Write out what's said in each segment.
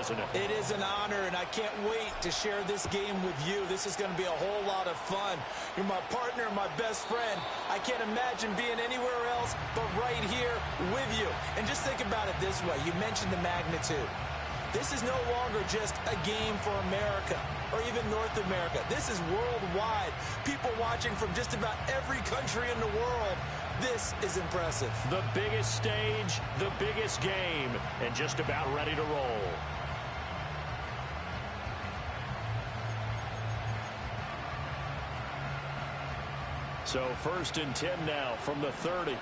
isn't it? It is an honor, and I can't wait to share this game with you. This is going to be a whole lot of fun. You're my partner, my best friend. I can't imagine being anywhere else but right here with you. And just think about it this way. You mentioned the magnitude. This is no longer just a game for America or even North America. This is worldwide. People watching from just about every country in the world. This is impressive. The biggest stage, the biggest game, and just about ready to roll. So 1st and 10 now from the 30.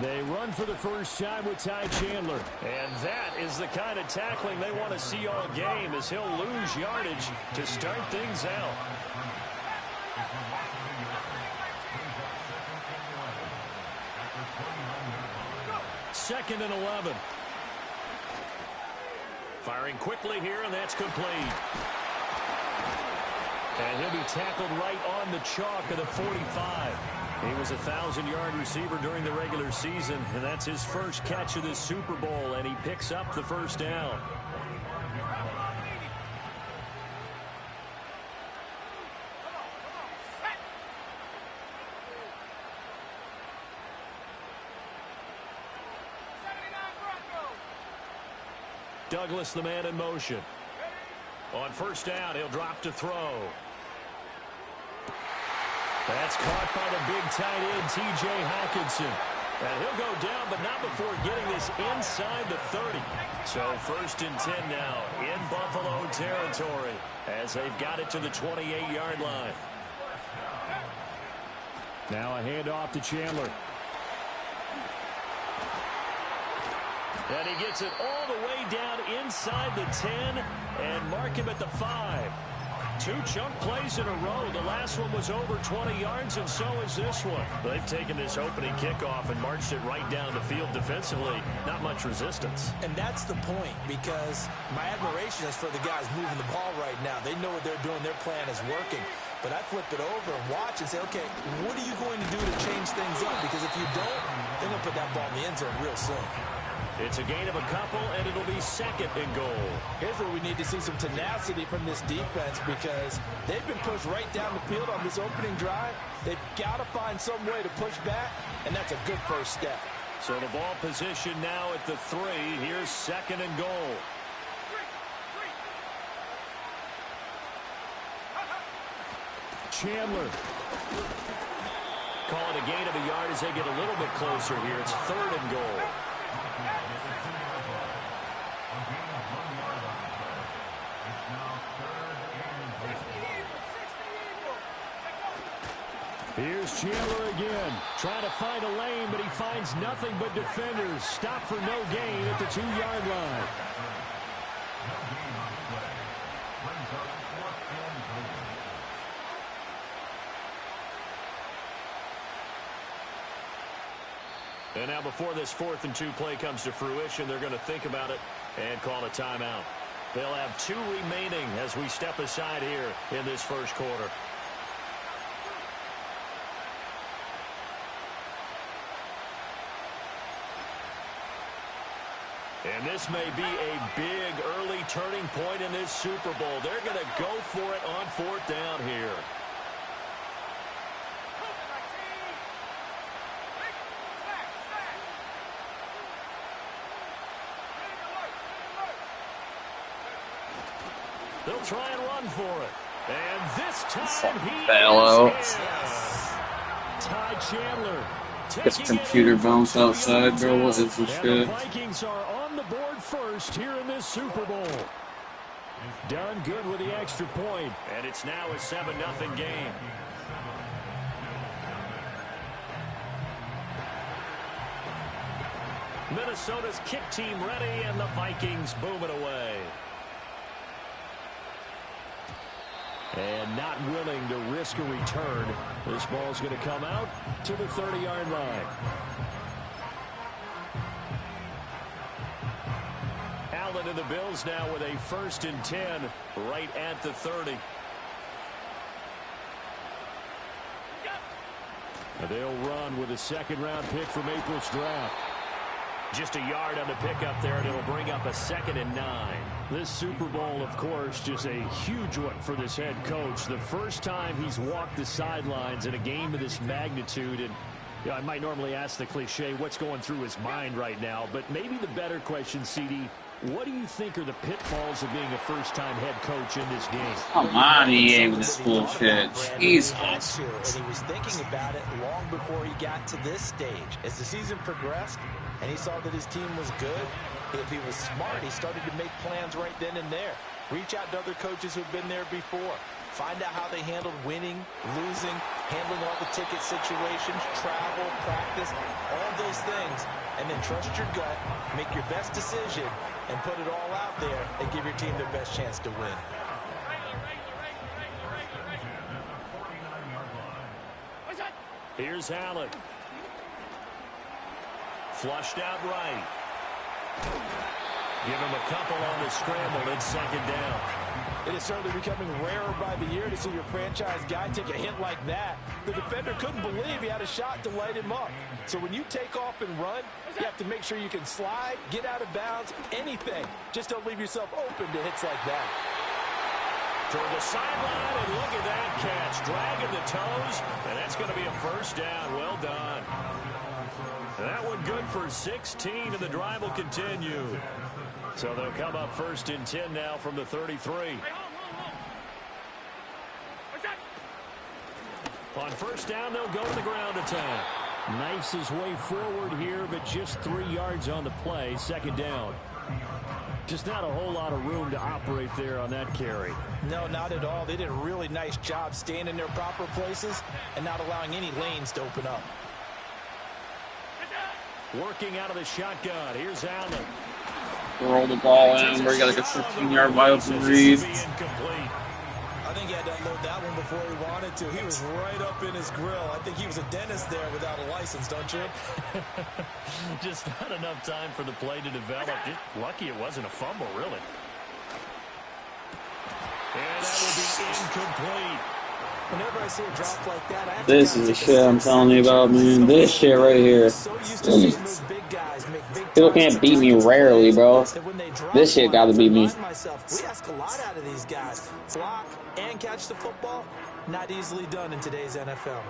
They run for the first time with Ty Chandler. And that is the kind of tackling they want to see all game, as he'll lose yardage to start things out. Second and 11. Firing quickly here, and that's complete. And he'll be tackled right on the chalk of the 45. He was a 1,000-yard receiver during the regular season, and that's his first catch of this Super Bowl, and he picks up the first down. Douglas, the man in motion. On first down, he'll drop to throw. That's caught by the big tight end, T.J. Hockenson. And he'll go down, but not before getting this inside the 30. So 1st and 10 now in Buffalo territory as they've got it to the 28-yard line. Now a handoff to Chandler. And he gets it all the way down inside the 10 and mark him at the 5. 2 chunk plays in a row. The last one was over 20 yards, and so is this one. They've taken this opening kickoff and marched it right down the field defensively. Not much resistance. And that's the point, because my admiration is for the guys moving the ball right now. They know what they're doing. Their plan is working. But I flip it over and watch and say, okay, what are you going to do to change things up? Because if you don't, they're going to put that ball in the end zone real soon. It's a gain of a couple, and it'll be 2nd and goal. Here's where we need to see some tenacity from this defense, because they've been pushed right down the field on this opening drive. They've got to find some way to push back, and that's a good first step. So the ball position now at the 3. Here's 2nd and goal. Chandler. Call it a gain of a yard as they get a little bit closer here. It's 3rd and goal. Here's Chandler again, trying to find a lane, but he finds nothing but defenders. Stop for no gain at the 2-yard line. And now before this 4th and 2 play comes to fruition, they're going to think about it and call a timeout. They'll have 2 remaining as we step aside here in this first quarter. And this may be a big early turning point in this Super Bowl. They're going to go for it on 4th down here. They'll try and run for it. And this time he fell out. Ty Chandler. This computer bounce outside, bro. What is this shit? The Vikings are on the board first here in this Super Bowl. Done good with the extra point. And it's now a 7-0 game. Minnesota's kick team ready, and the Vikings boom it away. And not willing to risk a return. This ball's going to come out to the 30-yard line. Allen And the Bills now with a 1st and 10 right at the 30. They'll run with a 2nd-round pick from April's draft. Just a yard on the pickup there, and it'll bring up a 2nd and 9. This Super Bowl, of course, just a huge one for this head coach. The first time he's walked the sidelines in a game of this magnitude. And you know, I might normally ask the cliche, what's going through his mind right now? But maybe the better question, CD, what do you think are the pitfalls of being a first-time head coach in this game? Come on, EA with this bullshit. Jesus. And he was thinking about it long before he got to this stage. As the season progressed and he saw that his team was good, if he was smart, he started to make plans right then and there. Reach out to other coaches who've been there before. Find out how they handled winning, losing, handling all the ticket situations, travel, practice, all those things. And then trust your gut, make your best decision, and put it all out there and give your team their best chance to win. Here's Allen. Flushed out right. Give him a couple on the scramble. It's 2nd down. It is certainly becoming rarer by the year to see your franchise guy take a hit like that. The defender couldn't believe he had a shot to light him up. So when you take off and run, you have to make sure you can slide, get out of bounds, anything. Just don't leave yourself open to hits like that. Toward the sideline, and look at that catch. Dragging the toes, and that's going to be a 1st down. Well done. That one good for 16, and the drive will continue. So they'll come up 1st and 10 now from the 33. On 1st down, they'll go to the ground attack. Knifes his way forward here, but just 3 yards on the play. 2nd down. Just not a whole lot of room to operate there on that carry. No, not at all. They did a really nice job staying in their proper places and not allowing any lanes to open up. Working out of the shotgun. Here's Allen. Roll the ball in. Where you got like a 15-yard wide open read. I think he had to unload that one before he wanted to. He was right up in his grill. I think he was a dentist there without a license, don't you? Just not enough time for the play to develop. Just lucky it wasn't a fumble, really. And that will be incomplete. Whenever I see a drop like that, I have This is the shit I'm telling you about, man. This shit right here. People can't beat me rarely, bro. This shit gotta beat me. We ask a lot out of these guys. Block and catch the football, not easily done in today's NFL.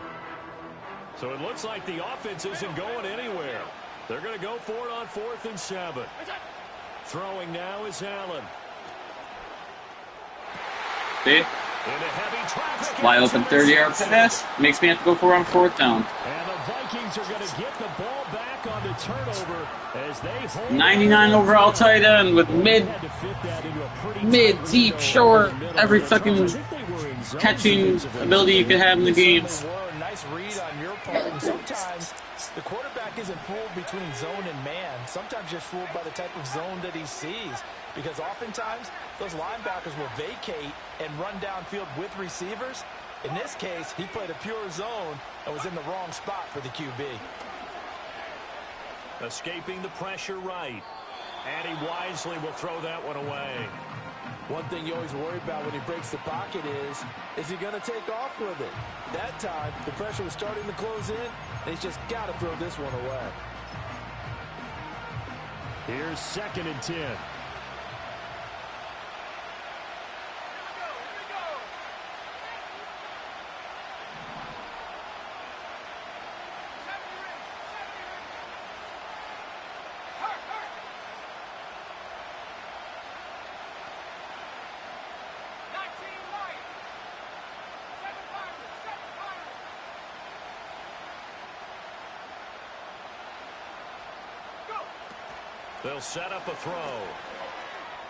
So it looks like the offense isn't going anywhere. They're going to go for it on 4th and 7. Throwing now is Allen. See? Wide open 30-yard pass. Makes me have to go for it on 4th down. And the Vikings are going to get the ball back on the turnover as they hold 99 overall tight end with mid, deep, short, every fucking catching ability you could have in the game. Nice read on your part. And sometimes the quarterback isn't fooled between zone and man. Sometimes just fooled by the type of zone that he sees. Because oftentimes, those linebackers will vacate and run downfield with receivers. In this case, he played a pure zone and was in the wrong spot for the QB. Escaping the pressure right. And he wisely will throw that one away. One thing you always worry about when he breaks the pocket is he going to take off with it? That time, the pressure was starting to close in, and he's just got to throw this one away. Here's 2nd and 10. They'll set up a throw.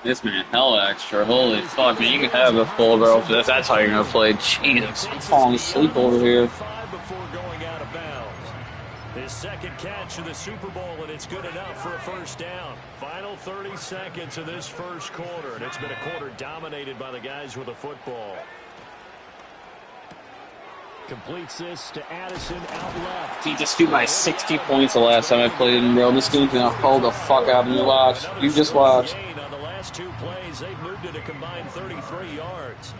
This man, hella extra. Holy fuck, man. You can have a full bro. That's how you're going to play. Jesus, I'm falling asleep over here. Before going out of bounds. His 2nd catch of the Super Bowl, and it's good enough for a 1st down. Final 30 seconds of this 1st quarter, and it's been a quarter dominated by the guys with the football. Completes this to Addison out left. He just threw by 60 points the last time I played him, bro. This game's gonna hold the fuck out of me. Watch. You just watch. On the last last 2 plays, they've moved it a combined 33 yards.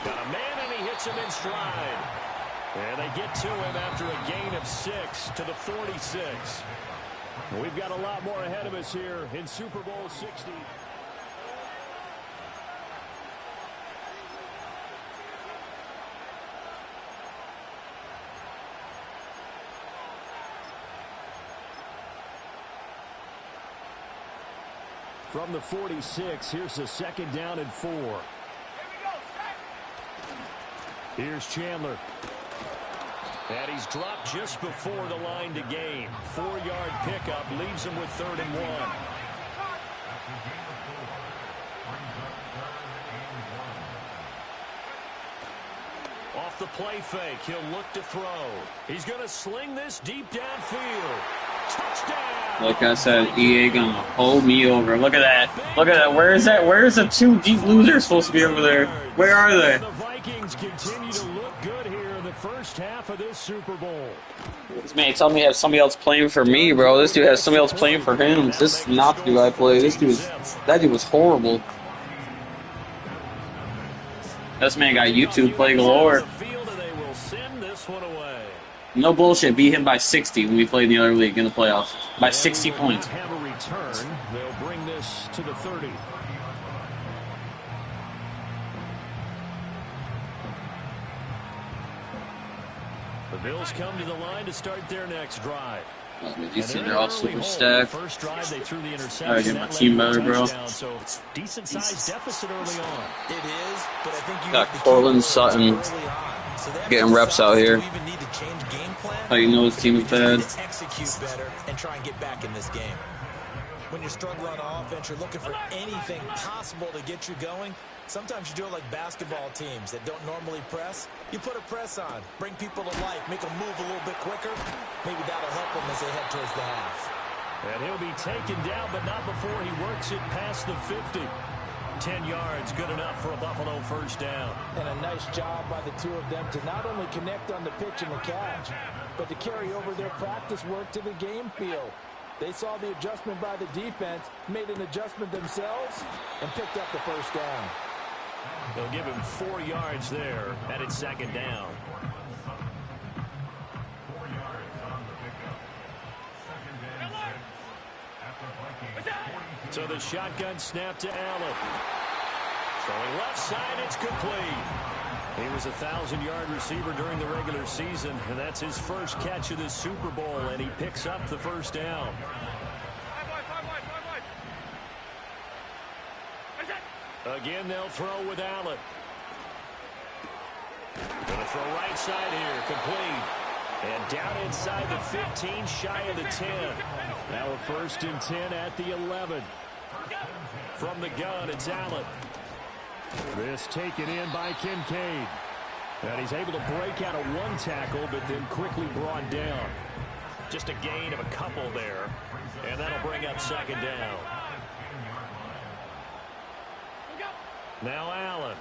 Got a man, and he hits him in stride. And they get to him after a gain of 6 to the 46. We've got a lot more ahead of us here in Super Bowl 60. From the 46, here's the 2nd down and 4. Here's Chandler. And he's dropped just before the line to gain. 4-yard pickup leaves him with 3rd and 1. Off the play fake, he'll look to throw. He's going to sling this deep downfield. Touchdown! Like I said, EA gonna hold me over. Look at that. Look at that. Where is that? Where is the 2 deep losers supposed to be over there? Where are they? The Vikings continue to look good here in the first half of this Super Bowl. This man tell me he has somebody else playing for me, bro. This dude has somebody else playing for him. This is not the dude I play. That dude was horrible. This man got YouTube play galore. No bullshit, beat him by 60 when we played in the other league in the playoffs. By 60 points. Have a return. They'll bring this to the 30. The Bills come to the line to start their next drive. You see, they're all super stacked. First drive, they threw the interception. I gotta get my team better, bro. So decent sized deficit early on. It is, but I think you got Cortland Sutton getting reps out here. How you know his team is bad? Execute better and try and get back in this game. When you're struggling on offense, you're looking for anything possible to get you going. Sometimes you do it like basketball teams that don't normally press. You put a press on, bring people to life, make them move a little bit quicker. Maybe that'll help them as they head towards the half. And he'll be taken down, but not before he works it past the 50. 10 yards, good enough for a Buffalo first down. And a nice job by the 2 of them to not only connect on the pitch and the catch, but to carry over their practice work to the game field. They saw the adjustment by the defense, made an adjustment themselves, and picked up the first down. They'll give him 4 yards there, and it's 2nd down. So the shotgun snap to Allen. Throwing left side, it's complete. He was a 1,000-yard receiver during the regular season, and that's his first catch of this Super Bowl, and he picks up the first down. Again, they'll throw with Allen. Going to throw right side here, complete. And down inside the 15, shy of the 10. Now a 1st and 10 at the 11. From the gun, it's Allen. This taken in by Kincaid. And he's able to break out of 1 tackle, but then quickly brought down. Just a gain of a couple there. And that'll bring up 2nd down. Now Allen.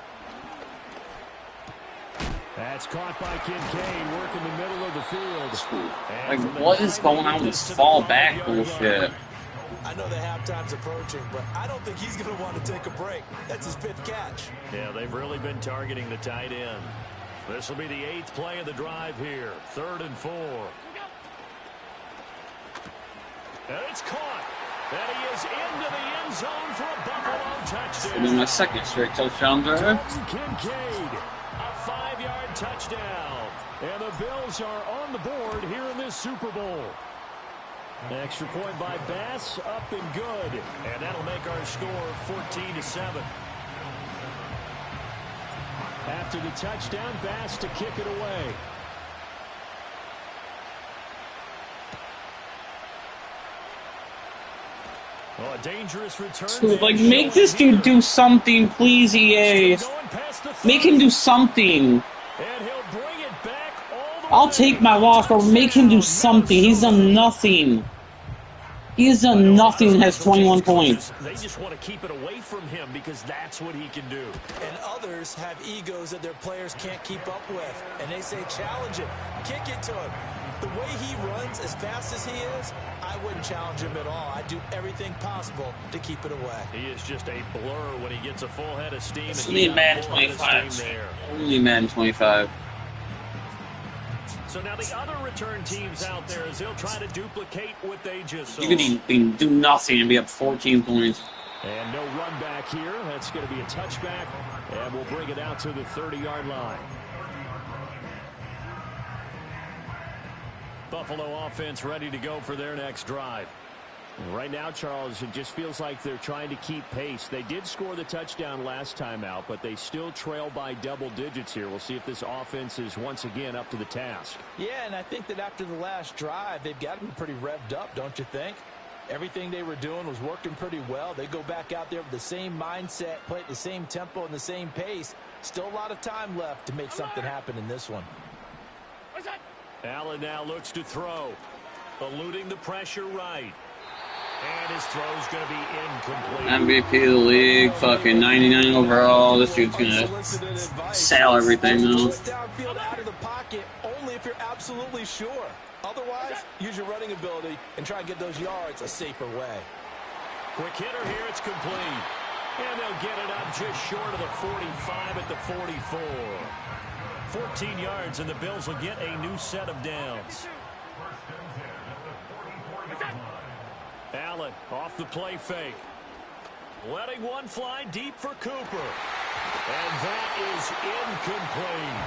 That's caught by Kincaid, working the middle of the field. Like, what is going on with this fall back bullshit? I know the halftime's approaching, but I don't think he's going to want to take a break. That's his 5th catch. Yeah, they've really been targeting the tight end. This will be the 8th play of the drive here. 3rd and 4. And it's caught. And he is into the end zone for a Buffalo touchdown. This is my 2nd straight touchdown drive. Kincaid, a 5-yard touchdown. And the Bills are on the board here in this Super Bowl. Extra point by Bass, up and good. And that'll make our score 14-7. After the touchdown, Bass to kick it away. Oh, a dangerous return. Dude, like, make this dude do something, please, EA. Make him do something. I'll take my loss, or make him do something. He's done nothing. He has done nothing and has 21 points. They just want to keep it away from him because that's what he can do. And others have egos that their players can't keep up with. And they say, challenge him, kick it to him. The way he runs as fast as he is, I wouldn't challenge him at all. I'd do everything possible to keep it away. He is just a blur when he gets a full head of steam. It's only Madden 25. Only Madden 25. So now the other return teams out there as they'll try to duplicate what they just saw. You can do nothing and be up 14 points. And no run back here. That's going to be a touchback. And we'll bring it out to the 30-yard line. Buffalo offense ready to go for their next drive. Right now, Charles, it just feels like they're trying to keep pace. They did score the touchdown last time out, but they still trail by double digits here. We'll see if this offense is once again up to the task. Yeah, and I think that after the last drive, they've got to be pretty revved up, don't you think? Everything they were doing was working pretty well. They go back out there with the same mindset, play at the same tempo and the same pace. Still a lot of time left to make something happen in this one. Allen now looks to throw, eluding the pressure right. And his throw's going to be incomplete. MVP of the league, fucking 99 overall. This dude's going to sell everything now. Downfield out of the pocket only if you're absolutely sure. Otherwise, use your running ability and try and get those yards a safer way. Quick hitter here, it's complete. And they'll get it up just short of the 45 at the 44. 14 yards, and the Bills will get a new set of downs. Allen off the play fake. Letting one fly deep for Cooper. And that is incomplete.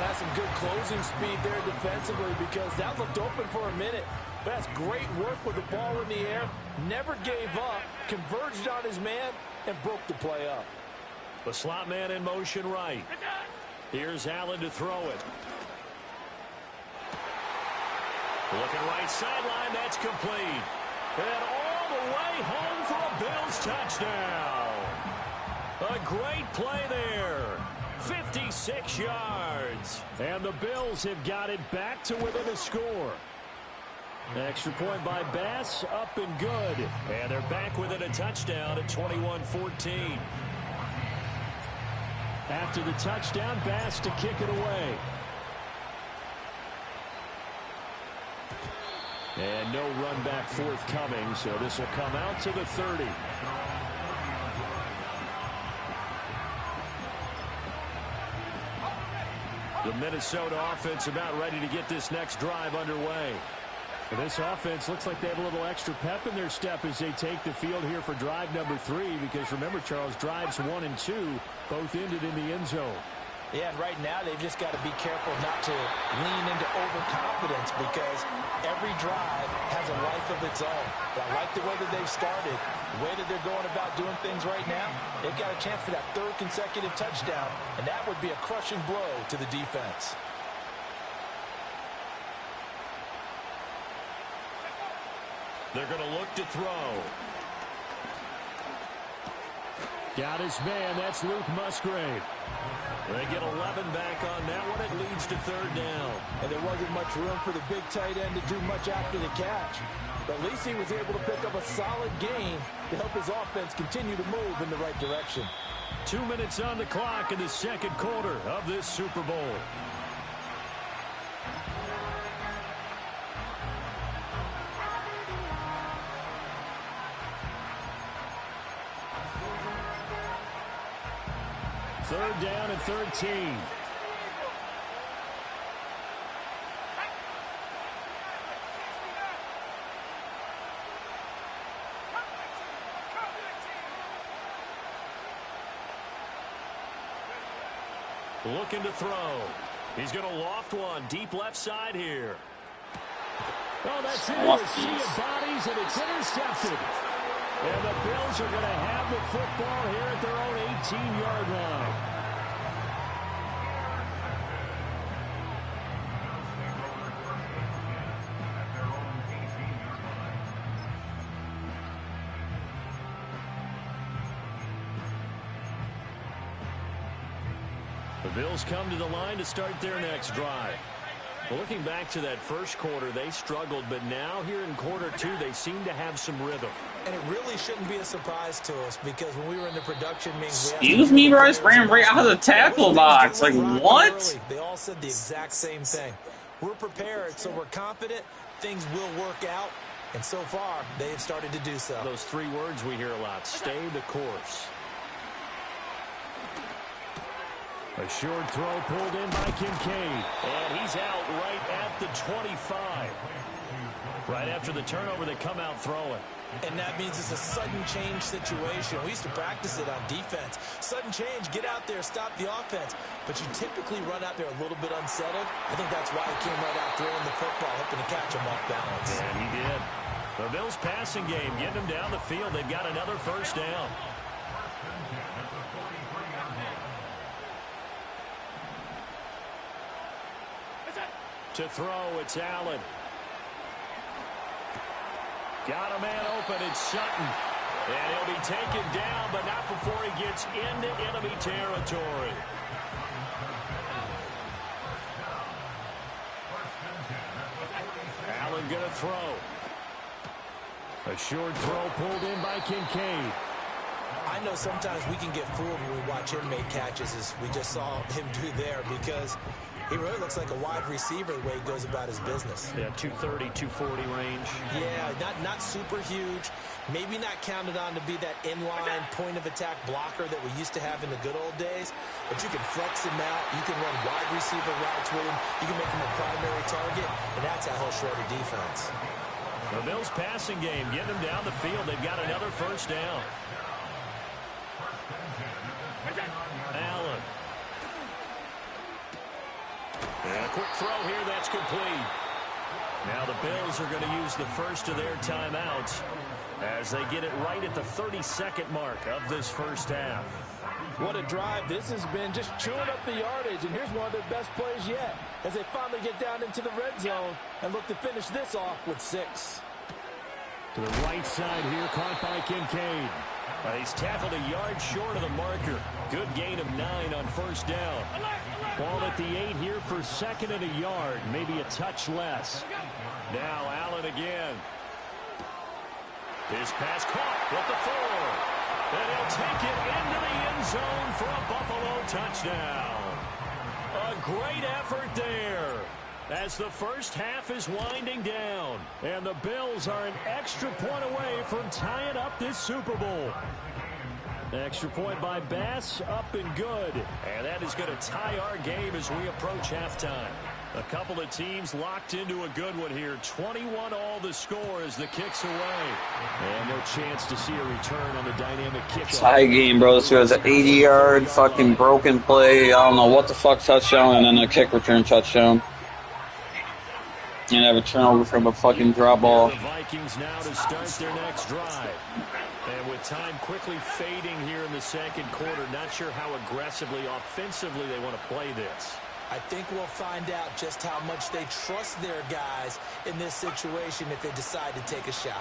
That's some good closing speed there defensively because that looked open for a minute. But that's great work with the ball in the air. Never gave up, converged on his man, and broke the play up. The slot man in motion right. Here's Allen to throw it. Looking right sideline, that's complete. And all the way home for a Bills touchdown. A great play there. 56 yards. And the Bills have got it back to within a score. Extra point by Bass, up and good. And they're back within a touchdown at 21-14. After the touchdown, Bass to kick it away. And no run back forthcoming, so this will come out to the 30. The Minnesota offense about ready to get this next drive underway. This offense looks like they have a little extra pep in their step as they take the field here for drive number 3, because remember, Charles, drives 1 and 2 both ended in the end zone. Yeah, and right now they've just got to be careful not to lean into overconfidence because every drive has a life of its own. But I like the way that they've started, the way that they're going about doing things right now. They've got a chance for that 3rd consecutive touchdown, and that would be a crushing blow to the defense. They're going to look to throw. Got his man. That's Luke Musgrave. They get 11 back on that one. It leads to 3rd down. And there wasn't much room for the big tight end to do much after the catch. But at least he was able to pick up a solid gain to help his offense continue to move in the right direction. 2 minutes on the clock in the 2nd quarter of this Super Bowl. Third down and 13. Looking to throw. He's going to loft one deep left side here. Oh, that's into a sea of bodies, and it's intercepted. And the Bills are going to have the football here at their own 18-yard line. The Bills come to the line to start their next drive. Well, looking back to that first quarter, they struggled, but now here in quarter two, they seem to have some rhythm. And it really shouldn't be a surprise to us because when we were in the production meeting, excuse me, bro, I ran right out of the tackle box. Like, what? They all said the exact same thing. We're prepared, so we're confident things will work out. And so far, they have started to do so. Those three words we hear a lot: stay the course. A short throw pulled in by Kincaid. And he's out right at the 25. Right after the turnover, they come out throwing. And that means it's a sudden change situation. We used to practice it on defense. Sudden change, get out there, stop the offense. But you typically run out there a little bit unsettled. I think that's why he came right out throwing the football, hoping to catch him off balance. And he did. The Bills' passing game, getting him down the field. They've got another first down. To throw, it's Allen. Got a man open, it's Sutton. And he'll be taken down, but not before he gets into enemy territory. Allen gonna throw. A short throw pulled in by Kincaid. I know sometimes we can get fooled when we watch him make catches, as we just saw him do there, because he really looks like a wide receiver the way he goes about his business. Yeah, 230, 240 range. Yeah, not super huge. Maybe not counted on to be that inline point-of-attack blocker that we used to have in the good old days. But you can flex him out. You can run wide receiver routes with him. You can make him a primary target, and that's how he'll shred a defense. The Bills' passing game, getting them down the field. They've got another first down. Allen. And a quick throw here, that's complete. Now the Bills are going to use the first of their timeouts as they get it right at the 32nd mark of this first half. What a drive this has been, just chewing up the yardage, and here's one of their best plays yet as they finally get down into the red zone and look to finish this off with 6. To the right side here, caught by Kincaid. He's tackled a yard short of the marker. Good gain of 9 on first down. Ball at the 8 here for second and a yard, maybe a touch less. Now Allen again. His pass caught with the 4. And he'll take it into the end zone for a Buffalo touchdown. A great effort there as the first half is winding down. And the Bills are an extra point away from tying up this Super Bowl. Extra point by Bass, up and good. And that is going to tie our game as we approach halftime. A couple of teams locked into a good one here. 21 all the score as the kick's away. And no chance to see a return on the dynamic kickoff. Tie game, bro. This was an 80-yard fucking broken play. I don't know what the fuck touchdown, and then a kick return touchdown. And have a turnover from a fucking drop ball. The Vikings now to start their next drive. And with time quickly fading here in the second quarter, not sure how aggressively, offensively they want to play this. I think we'll find out just how much they trust their guys in this situation if they decide to take a shot.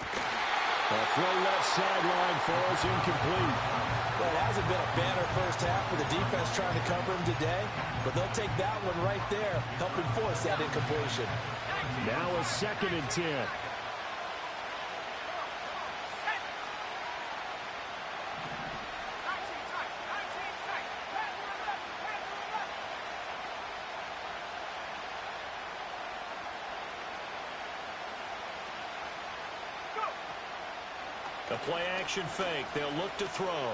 A throw left sideline falls incomplete. Well, it hasn't been a banner first half with the defense trying to cover him today, but they'll take that one right there, helping force that incompletion. Now a 2nd and 10. The play action fake. They'll look to throw.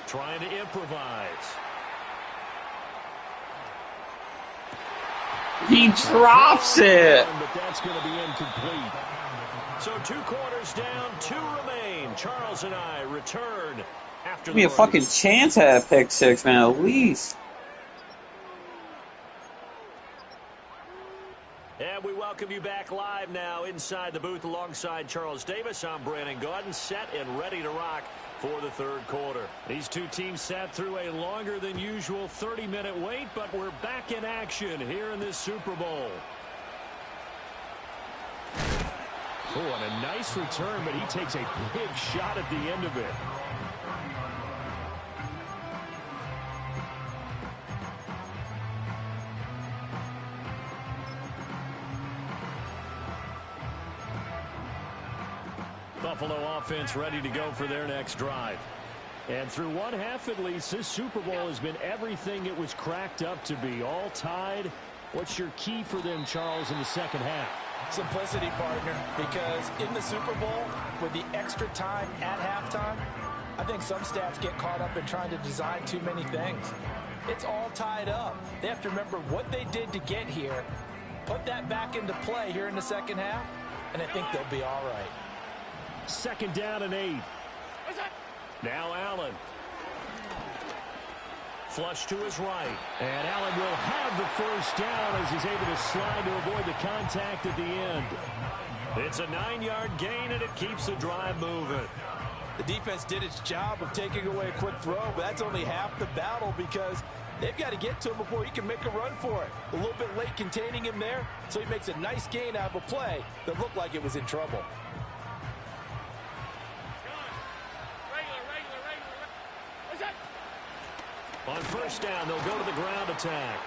Trying to improvise. He drops it. But that's going to be incomplete. So 2 quarters down, 2 remain. Charles and I return after Give me a fucking chance at a pick 6, man, at least. And we welcome you back live now inside the booth alongside Charles Davis. I'm Brandon Gaudin, set and ready to rock for the third quarter. These two teams sat through a longer than usual 30-minute wait, but we're back in action here in this Super Bowl. Oh, and a nice return, but he takes a big shot at the end of it. Buffalo offense ready to go for their next drive. And through one half at least, this Super Bowl has been everything it was cracked up to be. All tied. What's your key for them, Charles, in the second half? Simplicity, partner, because in the Super Bowl, with the extra time at halftime, I think some staffs get caught up in trying to design too many things. It's all tied up. They have to remember what they did to get here, put that back into play here in the second half, and I think they'll be all right. 2nd down and 8. Now Allen. Flush to his right. And Allen will have the first down as he's able to slide to avoid the contact at the end. It's a 9-yard gain, and it keeps the drive moving. The defense did its job of taking away a quick throw, but that's only half the battle because they've got to get to him before he can make a run for it. A little bit late containing him there, so he makes a nice gain out of a play that looked like it was in trouble. On 1st down, they'll go to the ground attack.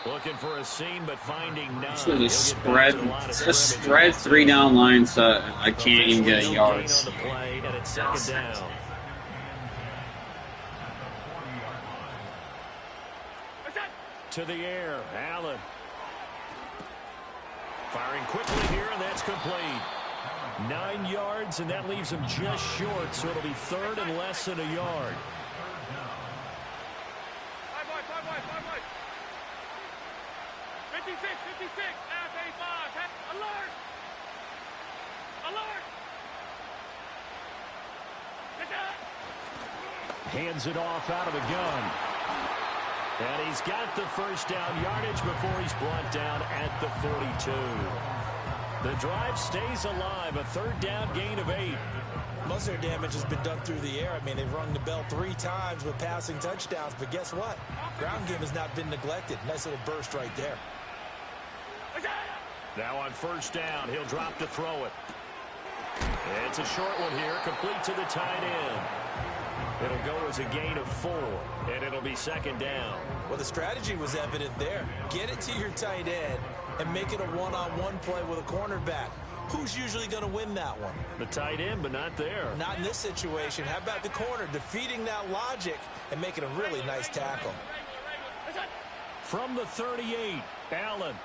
Looking for a seam, but finding none. It's a spread. It's a spread 3-down line, so I can't even get yards. On the play, and it's 2nd down. To the air, Allen. Firing quickly here, and that's complete. 9 yards, and that leaves him just short, so it'll be 3rd and less than a yard. 56, alert! Alert! Hands it off out of the gun. And he's got the 1st down yardage before he's brought down at the 42. The drive stays alive, a 3rd down gain of 8. Most of their damage has been done through the air. I mean, they've rung the bell 3 times with passing touchdowns, but guess what? Ground game has not been neglected. Nice little burst right there. Now on 1st down, he'll drop to throw it. It's a short one here, complete to the tight end. It'll go as a gain of 4, and it'll be 2nd down. Well, the strategy was evident there. Get it to your tight end and make it a one-on-one play with a cornerback. Who's usually going to win that one? The tight end, but not there. Not in this situation. How about the corner defeating that logic and making a really nice tackle? From the 38, Allen.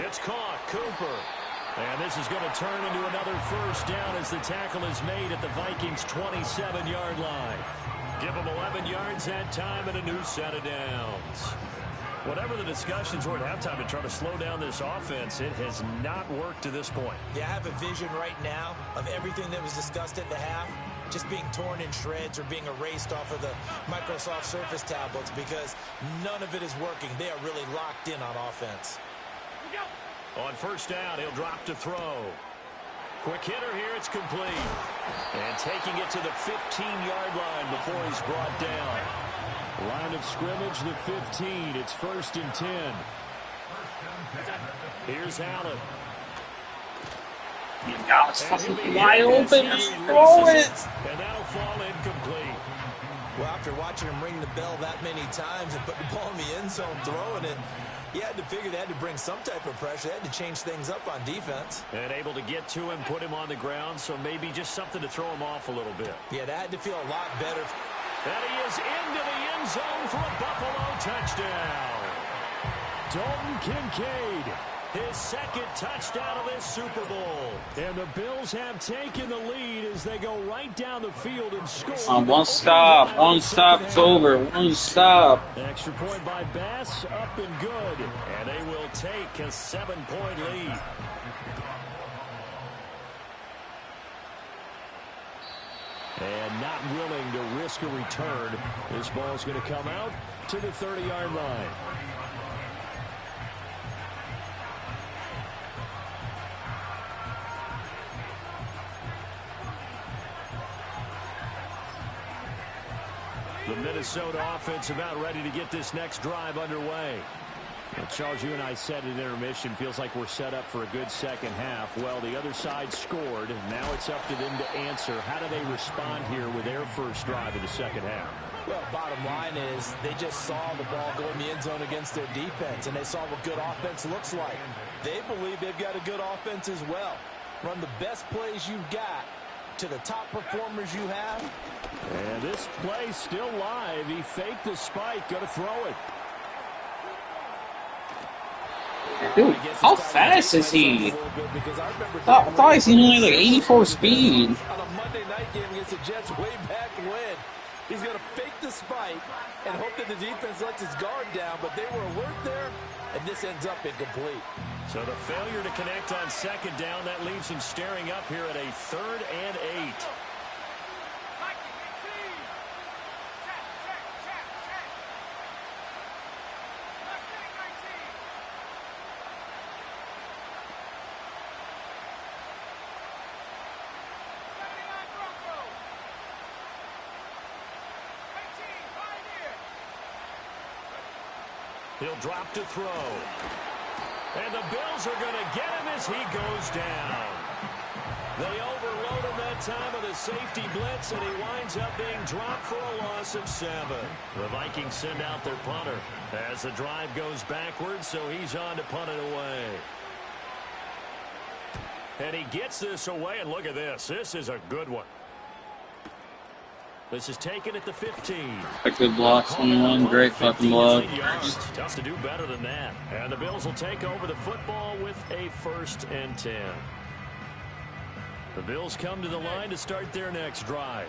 It's caught, Cooper. And this is going to turn into another 1st down as the tackle is made at the Vikings' 27-yard line. Give them 11 yards that time and a new set of downs. Whatever the discussions were at halftime to try to slow down this offense, it has not worked to this point. Yeah, I have a vision right now of everything that was discussed at the half just being torn in shreds or being erased off of the Microsoft Surface tablets because none of it is working. They are really locked in on offense. On 1st down, he'll drop to throw. Quick hitter here, it's complete. And taking it to the 15-yard line before he's brought down. Line of scrimmage, the 15. It's 1st and 10. Here's Allen. God, it's fucking wide open. Just throw it. And that'll fall incomplete. Well, after watching him ring the bell that many times and put the ball in the end zone, throwing it, he had to figure they had to bring some type of pressure. They had to change things up on defense. And able to get to him, put him on the ground, so maybe just something to throw him off a little bit. Yeah, that had to feel a lot better. And he is into the end zone for a Buffalo touchdown. Dalton Kincaid, his 2nd touchdown of this Super Bowl. And the Bills have taken the lead as they go right down the field and score. One stop, it's over. One stop. Extra point by Bass, up and good. And they will take a 7-point lead. And not willing to risk a return. This ball is going to come out to the 30-yard line. The Minnesota offense about ready to get this next drive underway. Well, Charles, you and I said at intermission, feels like we're set up for a good second half. Well, the other side scored. Now it's up to them to answer. How do they respond here with their first drive of the second half? Well, bottom line is they just saw the ball go in the end zone against their defense, and they saw what good offense looks like. They believe they've got a good offense as well. Run the best plays you've got to the top performers you have. And this play's still live. He faked the spike. Going to throw it. Dude, how fast is he? I thought he's only like 84 speed. On a Monday night game against the Jets way back when, he's going to fake the spike and hope that the defense lets his guard down, but they were alert there, and this ends up incomplete. So the failure to connect on second down, that leaves him staring up here at a 3rd and 8. He'll drop to throw. And the Bills are going to get him as he goes down. They overload him that time with a safety blitz, and he winds up being dropped for a loss of 7. The Vikings send out their punter as the drive goes backwards, so he's on to punt it away. And he gets this away, and look at this. This is a good one. This is taken at the 15. A good block, 21. Great fucking block. Tough to do better than that. And the Bills will take over the football with a 1st and 10. The Bills come to the line to start their next drive.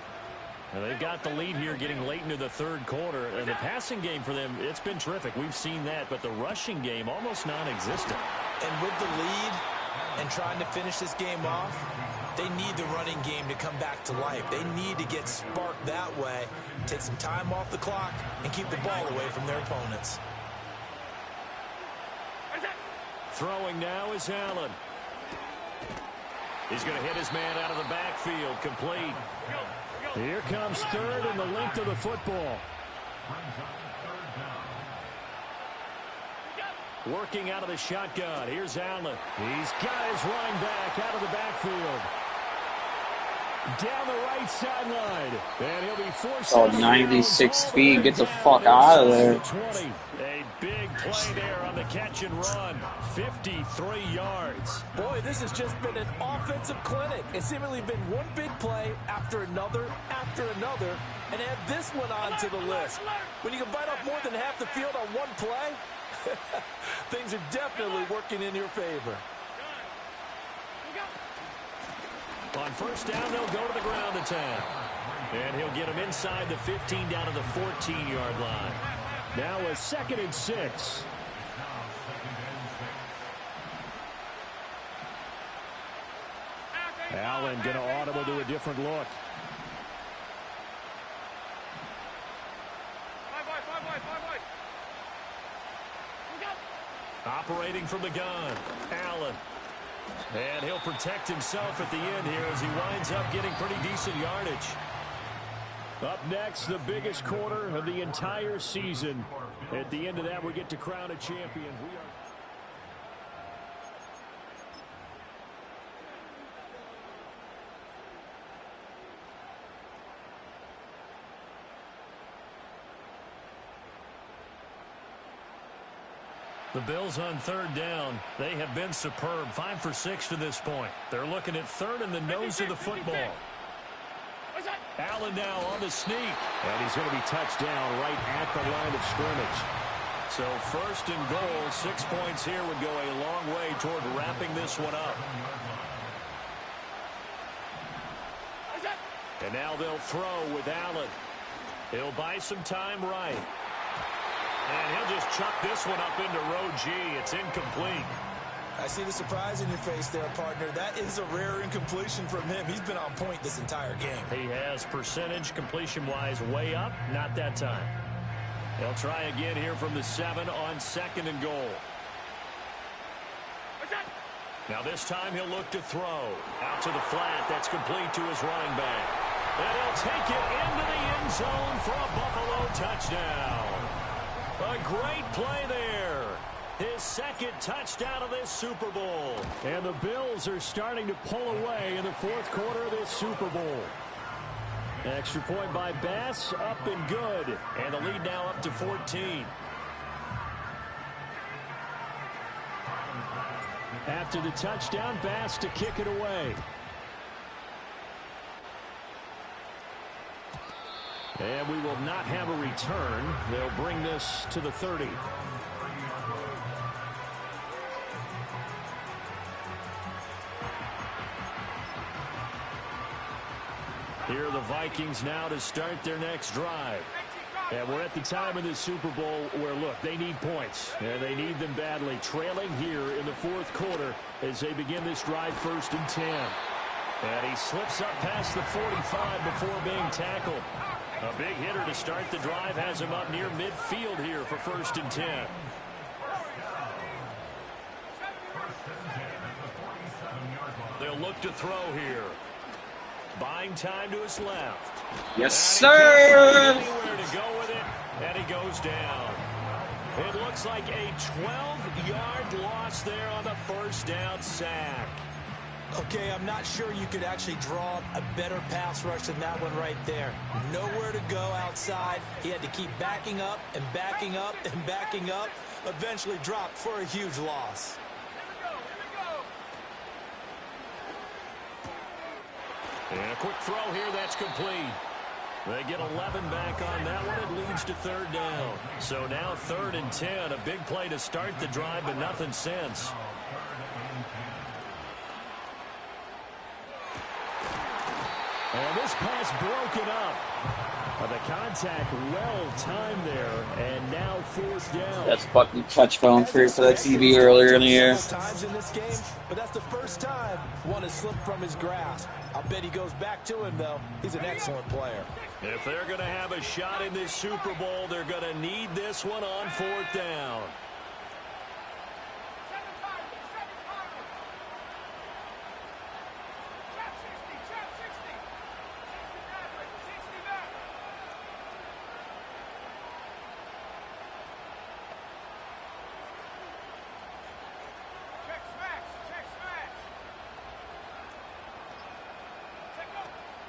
And they've got the lead here getting late into the 3rd quarter. And the passing game for them, it's been terrific. We've seen that. But the rushing game, almost non-existent. And with the lead and trying to finish this game off, they need the running game to come back to life. They need to get sparked that way, take some time off the clock, and keep the ball away from their opponents. Throwing now is Allen. He's going to hit his man out of the backfield, complete. Here comes 3rd and the length of the football. Working out of the shotgun. Here's Allen. He's got his running back out of the backfield. Down the right sideline. And he'll be forced. Oh, 96 speed. Get the fuck out of there. 20. A big play there on the catch and run. 53 yards. Boy, this has just been an offensive clinic. It's seemingly been one big play after another, and add this one onto the list. When you can bite off more than half the field on one play, things are definitely working in your favor. On 1st down, they'll go to the ground attack. And he'll get him inside the 15 down to the 14-yard line. Now a 2nd and 6. Allen going to audible to a different look. Operating from the gun, Allen. And he'll protect himself at the end here as he winds up getting pretty decent yardage. Up next, the biggest quarter of the entire season. At the end of that, we get to crown a champion. The Bills on 3rd down. They have been superb. 5 for 6 to this point. They're looking at 3rd in the nose of the football. Allen now on the sneak. And he's going to be touched down right at the line of scrimmage. So 1st and goal. 6 points here would go a long way toward wrapping this one up. And now they'll throw with Allen. He'll buy some time right. And he'll just chuck this one up into row G. It's incomplete. I see the surprise in your face there, partner. That is a rare incompletion from him. He's been on point this entire game. He has percentage completion-wise way up. Not that time. They'll try again here from the 7 on 2nd and goal. Now this time he'll look to throw. Out to the flat. That's complete to his running back. And he'll take it into the end zone for a Buffalo touchdown. A great play there. His second touchdown of this Super Bowl. And the Bills are starting to pull away in the fourth quarter of this Super Bowl. Extra point by Bass, up and good. And the lead now up to 14. After the touchdown, Bass to kick it away. And we will not have a return. They'll bring this to the 30. Here are the Vikings now to start their next drive. And we're at the time in the Super Bowl where, look, they need points. And they need them badly. Trailing here in the fourth quarter as they begin this drive 1st and 10. And he slips up past the 45 before being tackled. A big hitter to start the drive has him up near midfield here for 1st and 10. They'll look to throw here. Buying time to his left. Yes, sir. Anywhere to go with it, and he goes down. It looks like a 12-yard loss there on the 1st down sack. Okay, I'm not sure you could actually draw a better pass rush than that one right there. Nowhere to go outside. He had to keep backing up and backing up and backing up. Eventually dropped for a huge loss. And a quick throw here, that's complete. They get 11 back on that one. It leads to 3rd down. So now 3rd and 10. A big play to start the drive, but nothing since. And this pass broken up. The contact well timed there, and now 4th down. That's fucking touchdown free for that TV earlier in the year. Times in this game, but that's the first time one has slipped from his grasp. I'll bet he goes back to him, though. He's an excellent player. If they're going to have a shot in this Super Bowl, they're going to need this one on 4th down.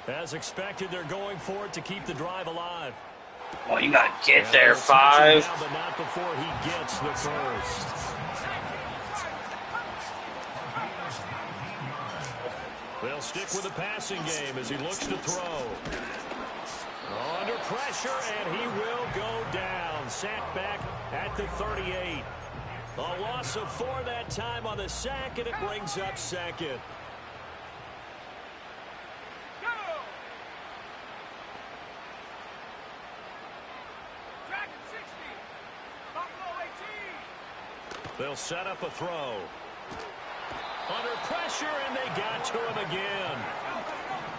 As expected, they're going for it to keep the drive alive. Oh, you gotta get there, 5. Now, but not before he gets the first. They'll stick with the passing game as he looks to throw. Under pressure, and he will go down. Sacked back at the 38. A loss of 4 that time on the sack, and it brings up 2nd. They'll set up a throw. Under pressure, and they got to him again.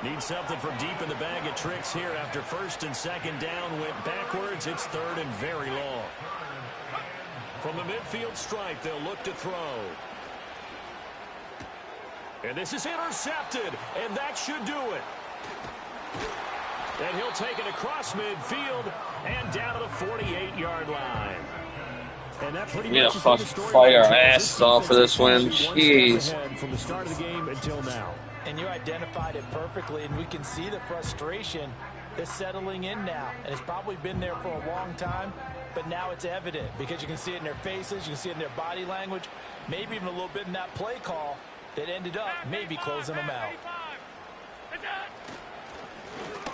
Need something from deep in the bag of tricks here after 1st and 2nd down went backwards. It's 3rd and very long. From the midfield stripe, they'll look to throw. And this is intercepted, and that should do it. And he'll take it across midfield and down to the 48-yard line. And that pretty much is fucking fire our asses off for this win. Jeez. From the start of the game until now. And you identified it perfectly, and we can see the frustration is settling in now. And it's probably been there for a long time, but now it's evident because you can see it in their faces, you can see it in their body language, maybe even a little bit in that play call that ended up maybe closing them out.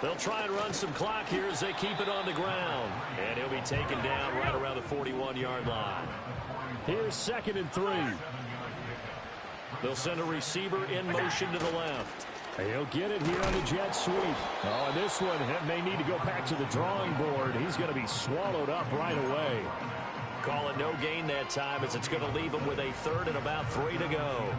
They'll try and run some clock here as they keep it on the ground. And he'll be taken down right around the 41-yard line. Here's 2nd and 3. They'll send a receiver in motion to the left. He'll get it here on the jet sweep. Oh, and this one may need to go back to the drawing board. He's going to be swallowed up right away. Call it no gain that time as it's going to leave him with a 3rd and about 3 to go.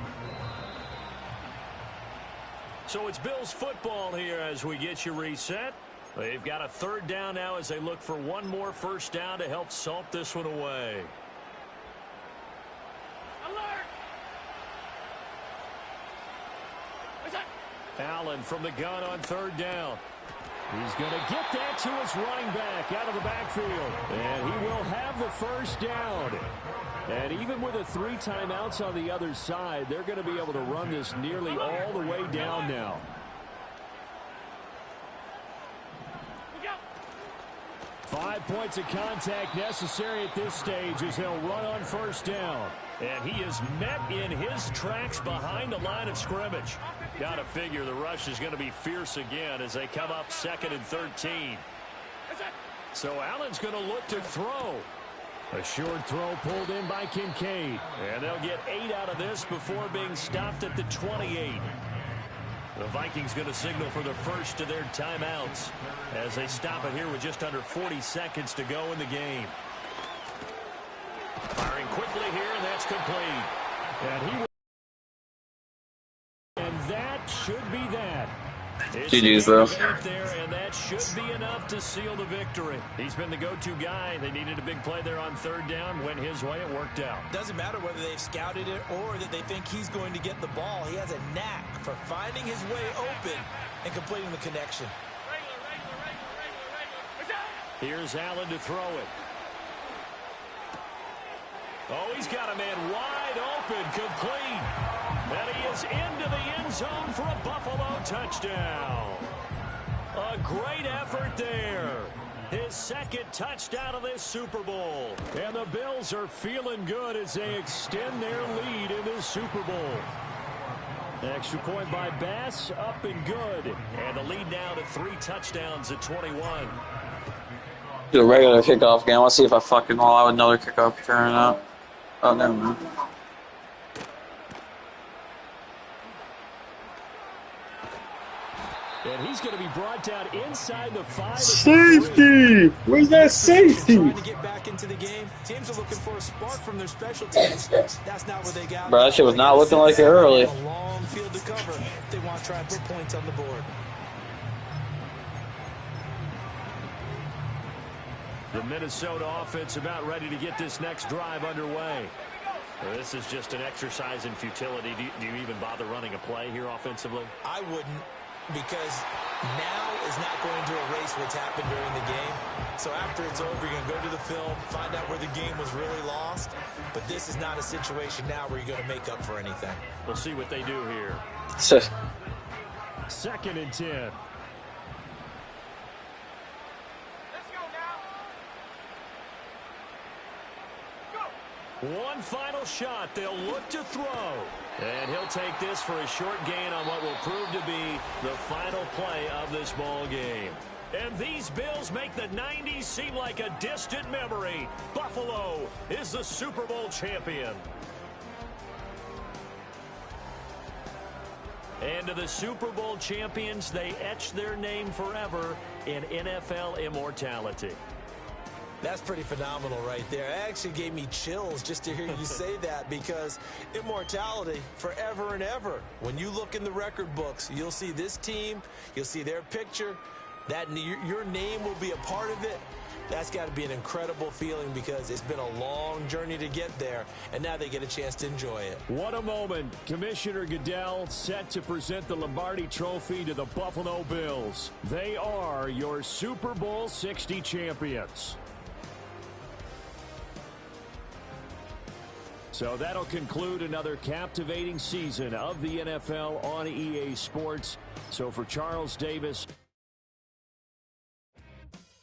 So it's Bills football here as we get you reset. They've got a 3rd down now as they look for one more 1st down to help salt this one away. Alert! Allen from the gun on 3rd down. He's going to get that to his running back out of the backfield. And he will have the first down. And even with the 3 timeouts on the other side, they're going to be able to run this nearly all the way down now. Five points of contact necessary at this stage as he'll run on first down. And he is met in his tracks behind the line of scrimmage. Got to figure the rush is going to be fierce again as they come up 2nd and 13. So Allen's going to look to throw. A short throw pulled in by Kincaid. And they'll get 8 out of this before being stopped at the 28. The Vikings going to signal for the first of their timeouts as they stop it here with just under 40 seconds to go in the game. Firing quickly here, and that's complete. And that should be that. GG's, though. There, and that should be enough to seal the victory. He's been the go-to guy. They needed a big play there on 3rd down. Went his way. It worked out. Doesn't matter whether they've scouted it or that they think he's going to get the ball. He has a knack for finding his way open and completing the connection. Here's Allen to throw it. Oh, he's got a man wide open, complete. And he is into the end zone for a Buffalo touchdown. A great effort there. His 2nd touchdown of this Super Bowl. And the Bills are feeling good as they extend their lead in this Super Bowl. Extra point by Bass, up and good. And the lead now to 3 touchdowns at 21. Do a regular kickoff game. Let's see if I fucking allow another kickoff return up. Oh, never mind. And he's going to be brought down inside the 5. Safety! Where's that safety? Trying to get back into the game. Teams are looking for a spark from their special teams. That's not what they got. Bro, that shit was not looking like it early. A long field to cover if they want to try and put points on the board. The Minnesota offense about ready to get this next drive underway. Well, this is just an exercise in futility. Do you even bother running a play here offensively? I wouldn't, because now is not going to erase what's happened during the game. So after it's over, you're going to go to the film, find out where the game was really lost. But this is not a situation now where you're going to make up for anything. We'll see what they do here. 2nd and 10. One final shot. They'll look to throw. And he'll take this for a short gain on what will prove to be the final play of this ball game. And these Bills make the 90s seem like a distant memory. Buffalo is the Super Bowl champion. And to the Super Bowl champions, they etch their name forever in NFL immortality. That's pretty phenomenal right there. It actually gave me chills just to hear you say that, because immortality forever and ever. When you look in the record books, you'll see this team, you'll see their picture, that your name will be a part of it. That's got to be an incredible feeling, because it's been a long journey to get there, and now they get a chance to enjoy it. What a moment. Commissioner Goodell set to present the Lombardi Trophy to the Buffalo Bills. They are your Super Bowl 60 champions. So that'll conclude another captivating season of the NFL on EA Sports. So for Charles Davis...